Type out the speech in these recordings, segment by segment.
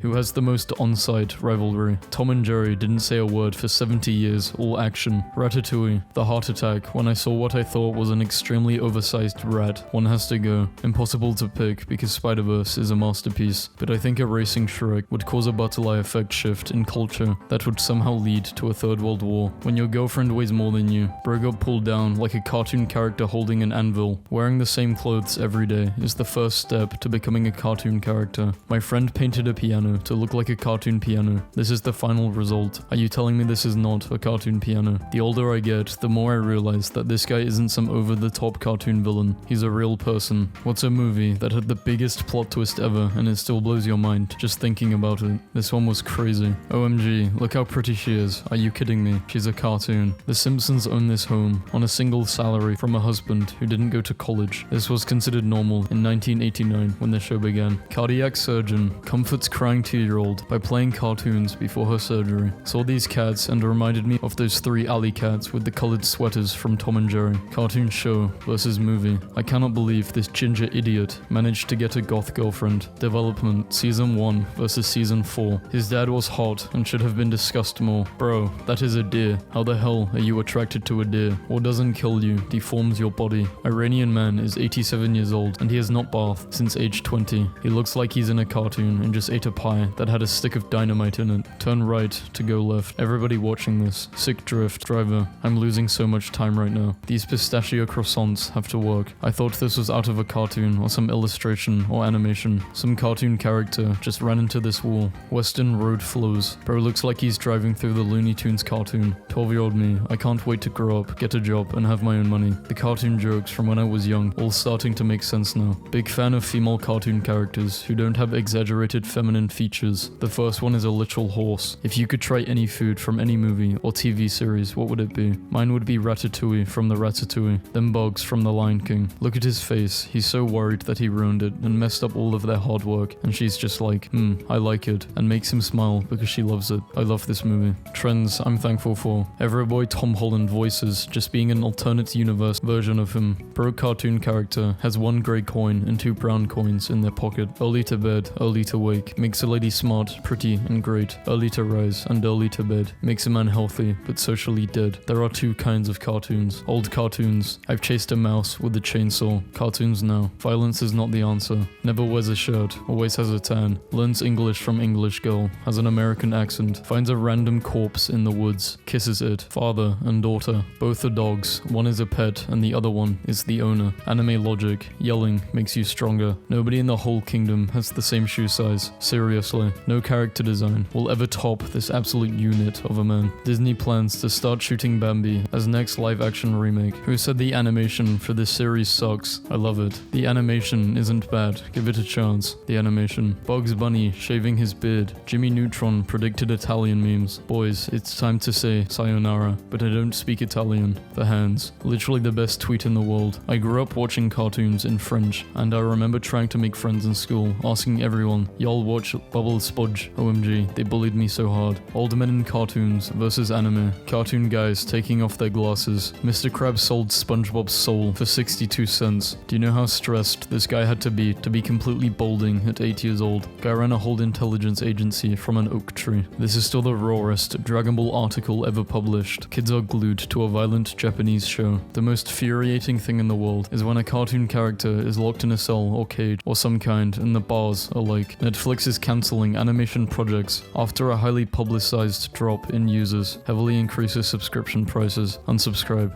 Who has the most on-site rivalry? Tom and Jerry didn't say a word for 70 years, all action. Ratatouille, the heart attack when I saw what I thought was an extremely oversized rat. One has to go. Impossible to pick because Spider-Verse is a masterpiece, but I think erasing Shrek would cause a butterfly effect shift in culture that would somehow lead to a third world war. When your girlfriend weighs more than you, bro got pulled down like a cartoon character holding an anvil. Wearing the same clothes every day is the first step to becoming a cartoon character. My friend painted a piano to look like a cartoon piano. This is the final result. Are you telling me this is not a cartoon piano? The older I get, the more I realize that this guy isn't some over-the-top cartoon villain. He's a real person. What's a movie that had the biggest plot twist ever and it still blows your mind just thinking about it? This one was crazy. OMG, look how pretty she is. Are you kidding me? She's a cartoon. The Simpsons own this home on a single salary from a husband who didn't go to college. This was considered normal in 1989 when the show began. Cardiac surgeon comforts crying 2-year-old by playing cartoons before her surgery. Saw these cats and reminded me of those 3 alley cats with the colored sweaters from Tom and Jerry. Cartoon show versus movie. I cannot believe this ginger idiot managed to get a goth girlfriend. Development season 1 versus season 4. His dad was hot and should have been discussed more. Bro, that is a deer. How the hell are you attracted to a deer? What doesn't kill you deforms your body. Iranian man is 87 years old and he has not bathed since age 20. He looks like he's in a cartoon and just ate a pie that had a stick of dynamite in it. Turn right to go left. Everybody watching this. Sick drift. Driver. I'm losing so much time right now. These pistachio croissants have to work. I thought this was out of a cartoon or some illustration or animation. Some cartoon character just ran into this wall. Western road flows. Bro looks like he's driving through the Looney Tunes cartoon. 12-year-old me. I can't wait to grow up, get a job, and have my own money. The cartoon jokes from when I was young all starting to make sense now. Big fan of female cartoon characters who don't have exaggerated feminine features. The first one is a literal horse. If you could try any food from any movie or TV series, what would it be? Mine would be Ratatouille from the Ratatouille. Then Bugs from the Lion King. Look at his face. He's so worried that he ruined it and messed up all of their hard work. And she's just like, I like it. And makes him smile because she loves it. I love this movie. Trends I'm thankful for. Everboy Tom Holland voices just being an alternate universe version of him. Bro cartoon character has 1 grey coin and 2 brown coins in their pocket. Early to bed, early to wake. Makes a lady smart, pretty, and great. Early to rise and early to bed. Makes a man healthy, but socially dead. There are 2 kinds of cartoons. Old cartoons. I've chased a mouse with a chainsaw. Cartoons now. Violence is not the answer. Never wears a shirt. Always has a tan. Learns English from English girl. Has an American accent. Finds a random corpse in the woods. Kisses it. Father and daughter. Both are dogs. One is a pet and the other one is the owner. Anime logic. Yelling makes you stronger. Nobody in the whole kingdom has the same shoe size. Seriously. No character design will ever top this absolute unit of a man. Disney plans to start shooting Bambi as next live action remake. Who said the animation for this series sucks? I love it. The animation isn't bad. Give it a chance. The animation. Bugs Bunny shaving his beard. Jimmy Neutron predicted Italian memes. Boys, it's time to say sayonara, but I don't speak Italian. The hands. Literally the best tweet in the world. I grew up watching cartoons in French, and I remember trying to make friends in school, asking everyone, y'all watch Bubble Spudge? OMG, they bullied me so hard. Old men in cartoons versus anime. Cartoon guys taking off their glasses. Mr. Krabs sold SpongeBob's soul for 62 cents. Do you know how stressed this guy had to be completely balding at 8 years old? Guy ran a whole intelligence agency from an oak tree. This is still the rawest Dragon Ball article ever published. Kids are glued to a violent Japanese show. The most infuriating thing in the world is when a cartoon character is locked in a cell or cage or some kind and the bars are like. Netflix is cancelling animation projects after a highly publicized drop in users. Heavily increases subscription prices. Unsubscribe.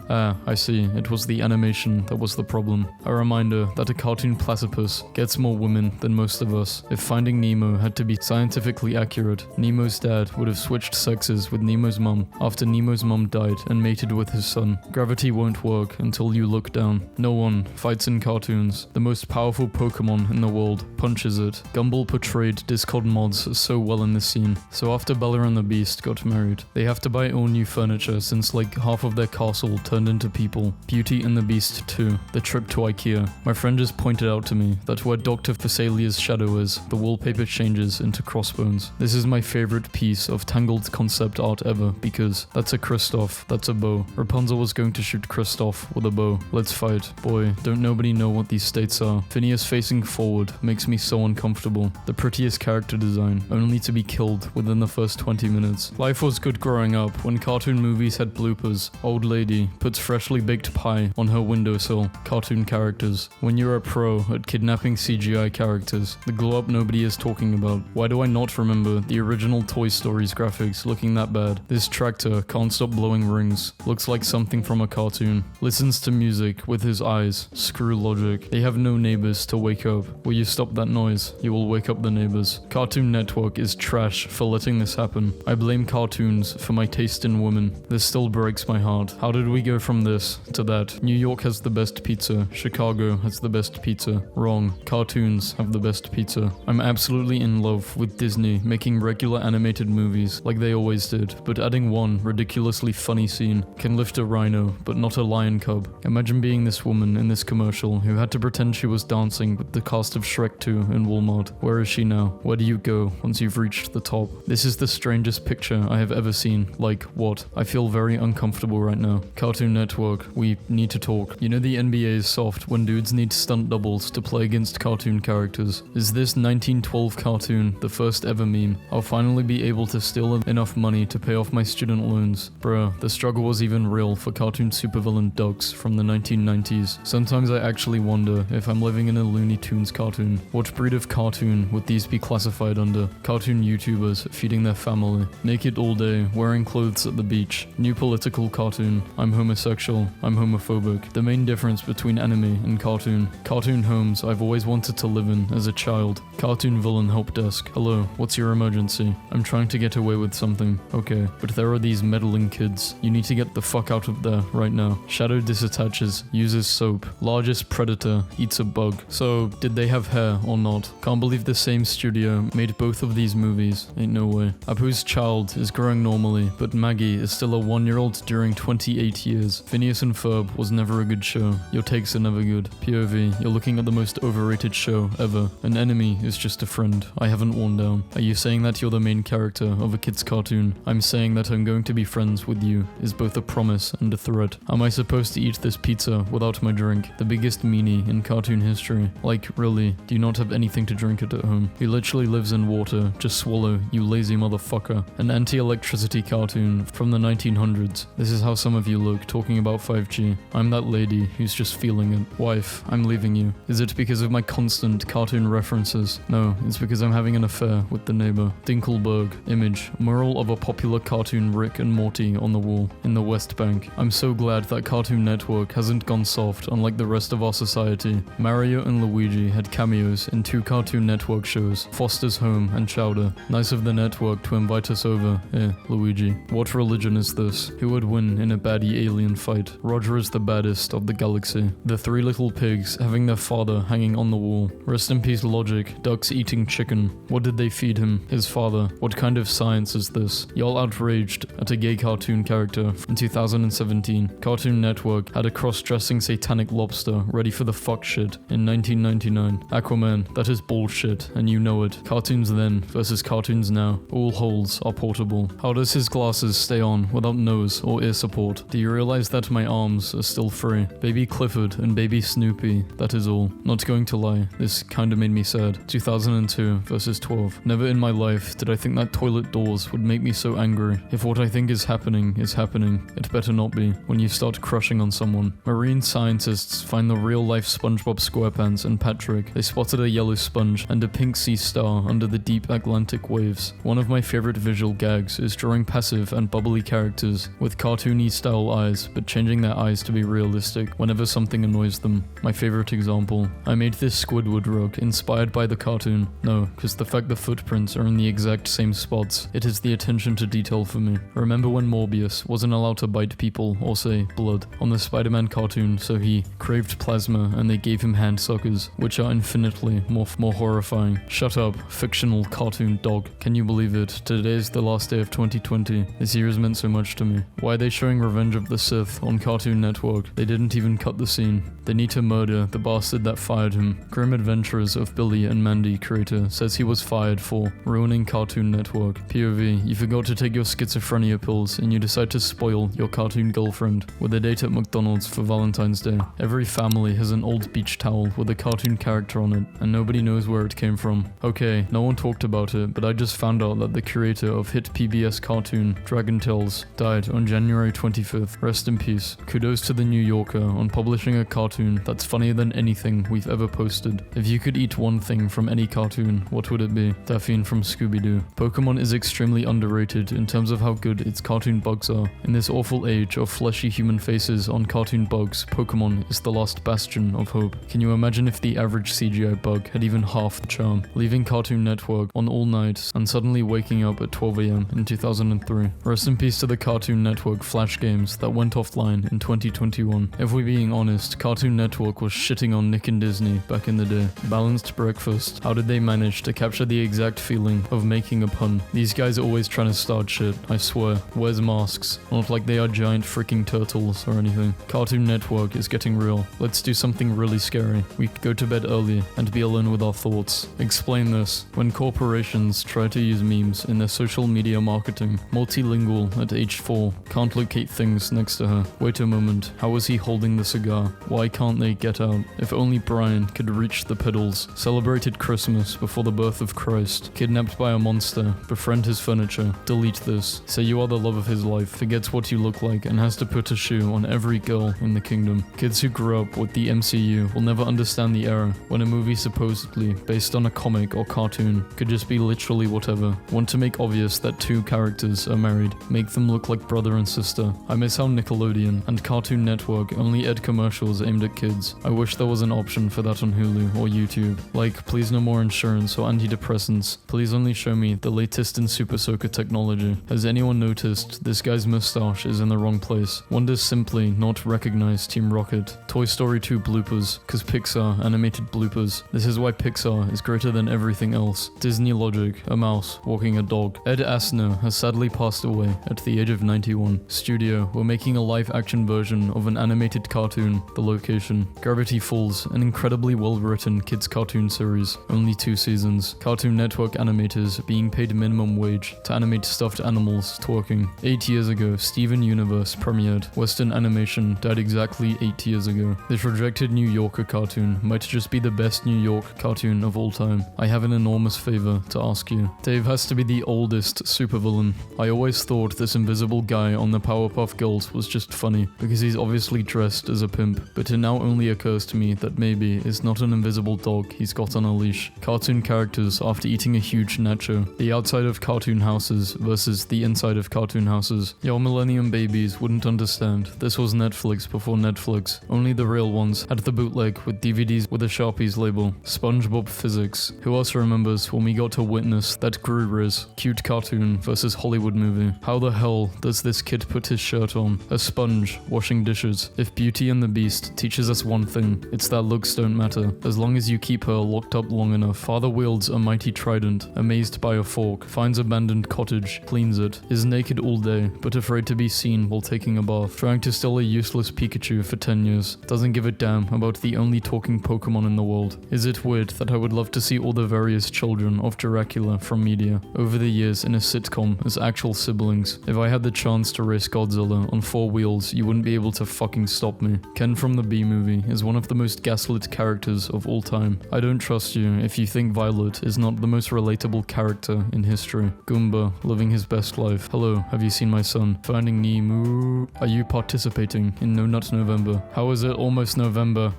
I see. It was the animation that was the problem. A reminder that a cartoon platypus gets more women than most of us. If Finding Nemo had to be scientifically accurate, Nemo's dad would have switched sexes with Nemo's mum after Nemo's mum died and mated with his son. Gravity won't work until you look down. No one fights in cartoons. The most powerful Pokemon in the world punches it. Gumball portrayed Discord mods so well in this scene. So after Bella and the Beast got married, they have to buy all new furniture since like half of their castle turned into people. Beauty and the Beast 2. The trip to IKEA. My friend just pointed out to me that where Dr. Thessalia's shadow is, the wallpaper changes into crossbones. This is my favorite piece of Tangled concept art ever because that's a Kristoff, that's a bow. Rapunzel was going to shoot Kristoff with a bow. Let's fight. Boy, don't nobody know what these states are. Phineas facing forward makes me so uncomfortable. The prettiest character character design, only to be killed within the first 20 minutes. Life was good growing up when cartoon movies had bloopers. Old lady puts freshly baked pie on her windowsill. Cartoon characters. When you're a pro at kidnapping CGI characters, the glow up nobody is talking about. Why do I not remember the original Toy Story's graphics looking that bad? This tractor can't stop blowing rings. Looks like something from a cartoon. Listens to music with his eyes. Screw logic. They have no neighbors to wake up. Will you stop that noise? You will wake up the neighbors. Cartoon Network is trash for letting this happen. I blame cartoons for my taste in women. This still breaks my heart. How did we go from this to that? New York has the best pizza. Chicago has the best pizza. Wrong. Cartoons have the best pizza. I'm absolutely in love with Disney making regular animated movies like they always did, but adding one ridiculously funny scene can lift a rhino, but not a lion cub. Imagine being this woman in this commercial who had to pretend she was dancing with the cast of Shrek 2 in Walmart. Where is she now? Where do you go once you've reached the top? This is the strangest picture I have ever seen. Like, what? I feel very uncomfortable right now. Cartoon Network, we need to talk. You know the NBA is soft when dudes need stunt doubles to play against cartoon characters. Is this 1912 cartoon the first ever meme? I'll finally be able to steal enough money to pay off my student loans. Bruh, the struggle was even real for cartoon supervillain Ducks from the 1990s. Sometimes I actually wonder if I'm living in a Looney Tunes cartoon. What breed of cartoon would these be classified under? Cartoon YouTubers feeding their family. Naked all day, wearing clothes at the beach. New political cartoon. I'm homosexual. I'm homophobic. The main difference between anime and cartoon. Cartoon homes I've always wanted to live in as a child. Cartoon villain help desk. Hello, what's your emergency? I'm trying to get away with something. Okay, but there are these meddling kids. You need to get the fuck out of there right now. Shadow disattaches, uses soap. Largest predator eats a bug. So, did they have hair or not? Can't believe the same studio made both of these movies. Ain't no way. Apu's child is growing normally, but Maggie is still a 1-year-old during 28 years. Phineas and Ferb was never a good show. Your takes are never good. POV, you're looking at the most overrated show ever. An enemy is just a friend. I haven't worn down. Are you saying that you're the main character of a kid's cartoon? I'm saying that I'm going to be friends with you is both a promise and a threat. Am I supposed to eat this pizza without my drink? The biggest meanie in cartoon history. Like, really, do you not have anything to drink at home? He literally lives in water. Just swallow, you lazy motherfucker. An anti-electricity cartoon from the 1900s. This is how some of you look talking about 5G. I'm that lady who's just feeling it. Wife, I'm leaving you. Is it because of my constant cartoon references? No, it's because I'm having an affair with the neighbor. Dinkelberg. Image. Mural of a popular cartoon Rick and Morty on the wall in the West Bank. I'm so glad that Cartoon Network hasn't gone soft unlike the rest of our society. Mario and Luigi had cameos in 2 Cartoon Network shows, Foster's Home and Chowder. Nice of the network to invite us over. Luigi. What religion is this? Who would win in a baddie alien fight? Roger is the baddest of the galaxy. The 3 little pigs having their father hanging on the wall. Rest in peace Logic. Ducks eating chicken. What did they feed him? His father. What kind of science is this? Y'all outraged at a gay cartoon character in 2017. Cartoon Network had a cross-dressing satanic lobster ready for the fuck shit in 1999. Aquaman, that is bullshit, and you know it. Cartoons then versus cartoons now. All holes are portable. How does his glasses stay on without nose or ear support? Do you realize that my arms are still free? Baby Clifford and baby Snoopy, that is all. Not going to lie, this kinda made me sad. 2002 versus 12. Never in my life did I think that toilet doors would make me so angry. If what I think is happening, it better not be. When you start crushing on someone. Marine scientists find the real-life SpongeBob SquarePants and Patrick. They spotted a yellow sponge and a pink sea star under the deep Atlantic waves. One of my favorite visual gags is drawing passive and bubbly characters with cartoony style eyes, but changing their eyes to be realistic whenever something annoys them. My favorite example. I made this Squidward rug inspired by the cartoon. No, because the fact the footprints are in the exact same spots. It is the attention to detail for me. Remember when Morbius wasn't allowed to bite people or say blood on the Spider-Man cartoon, so he craved plasma and they gave him hand suckers, which are infinitely more horrifying. Shut up, fictional cartoon dog. Can you believe it? Today is the last day of 2020. This year has meant so much to me. Why are they showing Revenge of the Sith on Cartoon Network? They didn't even cut the scene. They need to murder the bastard that fired him. Grim Adventures of Billy and Mandy creator says he was fired for ruining Cartoon Network. POV, you forgot to take your schizophrenia pills and you decide to spoil your cartoon girlfriend with a date at McDonald's for Valentine's Day. Every family has an old beach towel with a cartoon character on it and nobody knows where it came from. Okay, Okay, no one talked about it, but I just found out that the creator of hit PBS cartoon Dragon Tales died on January 25th. Rest in peace. Kudos to the New Yorker on publishing a cartoon that's funnier than anything we've ever posted. If you could eat one thing from any cartoon, what would it be? Daphne from Scooby-Doo. Pokemon is extremely underrated in terms of how good its cartoon bugs are. In this awful age of fleshy human faces on cartoon bugs, Pokemon is the last bastion of hope. Can you imagine if the average CGI bug had even half the charm? Leaving Cartoon Network on all nights and suddenly waking up at 12 AM in 2003. Rest in peace to the Cartoon Network Flash games that went offline in 2021. If we're being honest, Cartoon Network was shitting on Nick and Disney back in the day. Balanced breakfast. How did they manage to capture the exact feeling of making a pun? These guys are always trying to start shit, I swear. Wears masks. Not like they are giant freaking turtles or anything. Cartoon Network is getting real. Let's do something really scary. We could go to bed early and be alone with our thoughts. Explain this. When corporations try to use memes in their social media marketing, multilingual at age 4, can't locate things next to her. Wait a moment. How is he holding the cigar? Why can't they get out? If only Brian could reach the pedals. Celebrated Christmas before the birth of Christ. Kidnapped by a monster. Befriend his furniture. Delete this. Say you are the love of his life. Forgets what you look like and has to put a shoe on every girl in the kingdom. Kids who grew up with the MCU will never understand the era when a movie supposedly based on a comic or cartoon could just be literally whatever. Want to make obvious that two characters are married. Make them look like brother and sister. I miss how Nickelodeon and Cartoon Network only aired commercials aimed at kids. I wish there was an option for that on Hulu or YouTube. Like, please no more insurance or antidepressants. Please only show me the latest in Super Soaker technology. Has anyone noticed this guy's mustache is in the wrong place? One does simply not recognize Team Rocket. Toy Story 2 bloopers, cause Pixar animated bloopers. This is why Pixar is greater than everything else. Disney logic, a mouse walking a dog. Ed Asner has sadly passed away at the age of 91. Studio, we're making a live action version of an animated cartoon, The Location. Gravity Falls, an incredibly well written kids cartoon series, only 2 seasons. Cartoon Network animators being paid minimum wage to animate stuffed animals twerking. 8 years ago, Steven Universe premiered. Western animation died exactly 8 years ago. This rejected New Yorker cartoon might just be the best New York cartoon of all time. I have an enormous favor to ask you. Dave has to be the oldest supervillain. I always thought this invisible guy on the Powerpuff Girls was just funny, because he's obviously dressed as a pimp, but it now only occurs to me that maybe it's not an invisible dog he's got on a leash. Cartoon characters after eating a huge nacho. The outside of cartoon houses versus the inside of cartoon houses. Your millennium babies wouldn't understand. This was Netflix before Netflix. Only the real ones had the bootleg with DVDs with a Sharpies label. SpongeBob Physics. Who else remembers when we got to witness that Guru Riz cute cartoon versus Hollywood movie? How the hell does this kid put his shirt on? A sponge washing dishes. If Beauty and the Beast teaches us one thing, it's that looks don't matter. As long as you keep her locked up long enough. Father wields a mighty trident, amazed by a fork, finds abandoned cottage, cleans it, is naked all day, but afraid to be seen while taking a bath, trying to steal a useless Pikachu for 10 years, doesn't give a damn about the only talking Pokemon in the world. Is it weird that I would love to see all the various children of Dracula from media over the years in a sitcom as actual siblings? If I had the chance to race Godzilla on 4 wheels, you wouldn't be able to fucking stop me. Ken from the B-Movie is one of the most gaslit characters of all time. I don't trust you if you think Violet is not the most relatable character in history. Goomba, living his best life. Hello, have you seen my son? Finding Nemo. Are you participating in No Nut November? How is it almost November?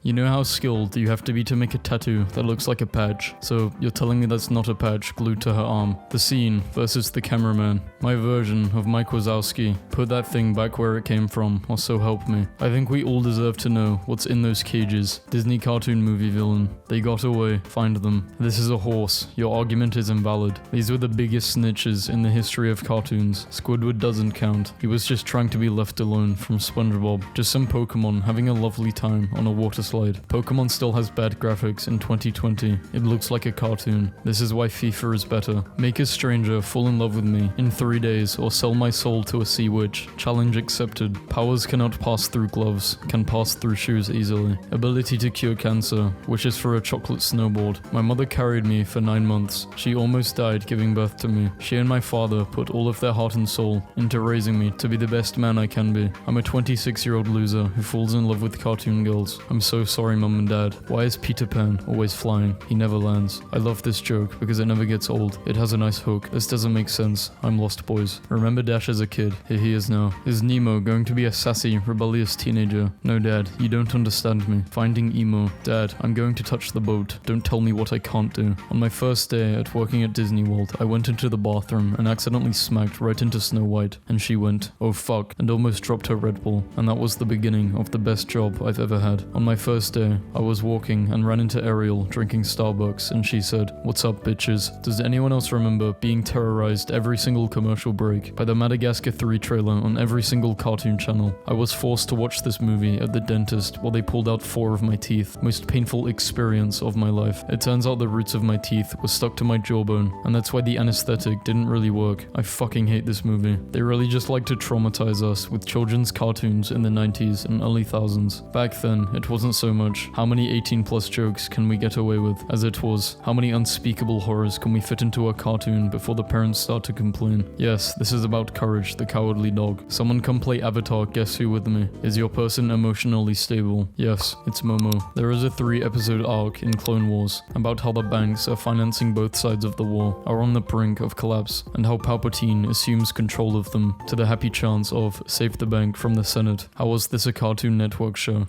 You know how skilled you have to be to make a tattoo that looks like a patch? So you're telling me that's not a patch glued to her arm. The Scene versus the cameraman. My version of Mike Wazowski. Put that thing back where it came from, or so help me. I think we all deserve to know what's in those cages. Disney cartoon movie villain. They got away. Find them. This is a horse. Your argument is invalid. These were the biggest snitches in the history of cartoons. Squidward doesn't count. He was just trying to be left alone from SpongeBob. Just some Pokemon having a lovely time on a water slide. Pokemon still has bad graphics in 2020. It looks like a cartoon. This is why FIFA is better. Make a stranger fall in love with me in 3 days or sell my soul to a sea witch. Challenge accepted. Powers cannot pass through gloves, can pass through shoes easily. Ability to cure cancer, wishes for a chocolate snowboard. My mother carried me for 9 months. She almost died giving birth to me. She and my father put all of their heart and soul into raising me to be the best man I can be. I'm a 26-year-old loser who falls in love with cartoon girls. I'm so so sorry mum and dad. Why is Peter Pan always flying? He never lands. I love this joke because it never gets old. It has a nice hook. This doesn't make sense. I'm lost, boys. Remember Dash as a kid? Here he is now. Is Nemo going to be a sassy, rebellious teenager? No, Dad, you don't understand me. Finding Emo. Dad, I'm going to touch the boat. Don't tell me what I can't do. On my first day at working at Disney World, I went into the bathroom and accidentally smacked right into Snow White, and she went, oh fuck, and almost dropped her Red Bull, and that was the beginning of the best job I've ever had. On my first day, I was walking and ran into Ariel drinking Starbucks, and she said, what's up bitches? Does anyone else remember being terrorized every single commercial break by the Madagascar 3 trailer on every single cartoon channel? I was forced to watch this movie at the dentist while they pulled out 4 of my teeth. Most painful experience of my life. It turns out the roots of my teeth were stuck to my jawbone, and that's why the anesthetic didn't really work. I fucking hate this movie. They really just like to traumatize us with children's cartoons in the 90s and early thousands. Back then, it wasn't so much how many 18 plus jokes can we get away with, as it was how many unspeakable horrors can we fit into a cartoon before the parents start to complain. Yes, this is about Courage the Cowardly Dog. Someone come play Avatar Guess Who with me. Is your person emotionally stable? Yes, it's Momo. There is a 3-episode arc in Clone Wars about how the banks are financing both sides of the war, are on the brink of collapse, and how Palpatine assumes control of them to the happy chance of save the bank from the Senate. How was this a Cartoon Network show?